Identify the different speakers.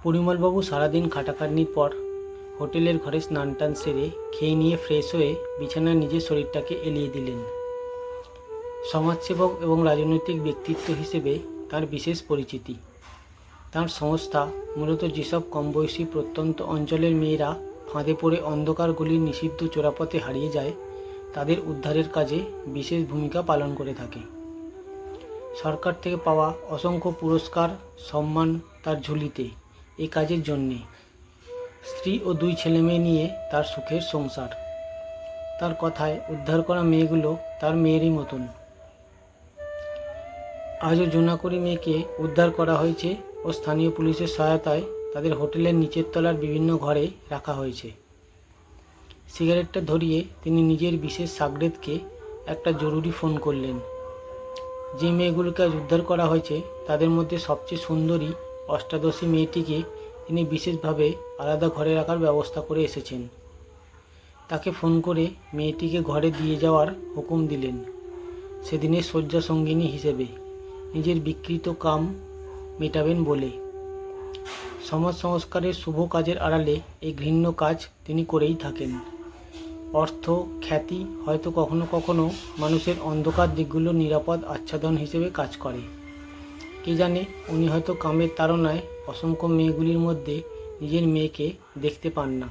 Speaker 1: পরিমলবাবু সারাদিন খাটাখাটনির পর হোটেলের ঘরে স্নান টান সেরে খেয়ে নিয়ে ফ্রেশ হয়ে বিছানায় নিজের শরীরটাকে এলিয়ে দিলেন। সমাজসেবক এবং রাজনৈতিক ব্যক্তিত্ব হিসেবে তার বিশেষ পরিচিতি। তার সংস্থা মূলত যেসব কমবয়সী প্রত্যন্ত অঞ্চলের মেয়েরা ফাঁদে পড়ে অন্ধকার গলির নিষিদ্ধ চোরাপথে হারিয়ে যায়, তাদের উদ্ধারের কাজে বিশেষ ভূমিকা পালন করে থাকে। সরকার থেকে পাওয়া অসংখ্য পুরস্কার সম্মান তার ঝুলিতে। এই কাজের জন্যে স্ত্রী ও 2 ছেলেমেয়ে নিয়ে তার সুখের সংসার। তার কথায় উদ্ধার করা মেয়েগুলো তার মেয়েরই মতন। আজও জোনাকরি মেয়েকে উদ্ধার করা হয়েছে ও স্থানীয় পুলিশের সহায়তায় তাদের হোটেলের নিচের তলার বিভিন্ন ঘরে রাখা হয়েছে। সিগারেটটা ধরিয়ে তিনি নিজের বিশেষ সাগরেদকে একটা জরুরি ফোন করলেন। যে মেয়েগুলোকে আজ উদ্ধার করা হয়েছে তাদের মধ্যে সবচেয়ে সুন্দরী অষ্টাদশী মেয়েটিকে তিনি বিশেষভাবে আলাদা ঘরে রাখার ব্যবস্থা করে এসেছেন। তাকে ফোন করে মেয়েটিকে ঘরে দিয়ে যাওয়ার হুকুম দিলেন, সেদিনের শয্যা সঙ্গিনী হিসেবে, নিজের বিকৃত কাম মেটাবেন বলে। সমাজ সংস্কারের শুভ কাজের আড়ালে এই ঘৃণ্য কাজ তিনি করেই থাকেন। অর্থ, খ্যাতি হয়তো কখনো কখনো মানুষের অন্ধকার দিকগুলো নিরাপদ আচ্ছাদন হিসেবে কাজ করে। কে জানে, উনি হয়তো কামের তাড়নায় অসংখ্য মেয়েগুলির মধ্যে নিজের মেয়েকে দেখতে পান না।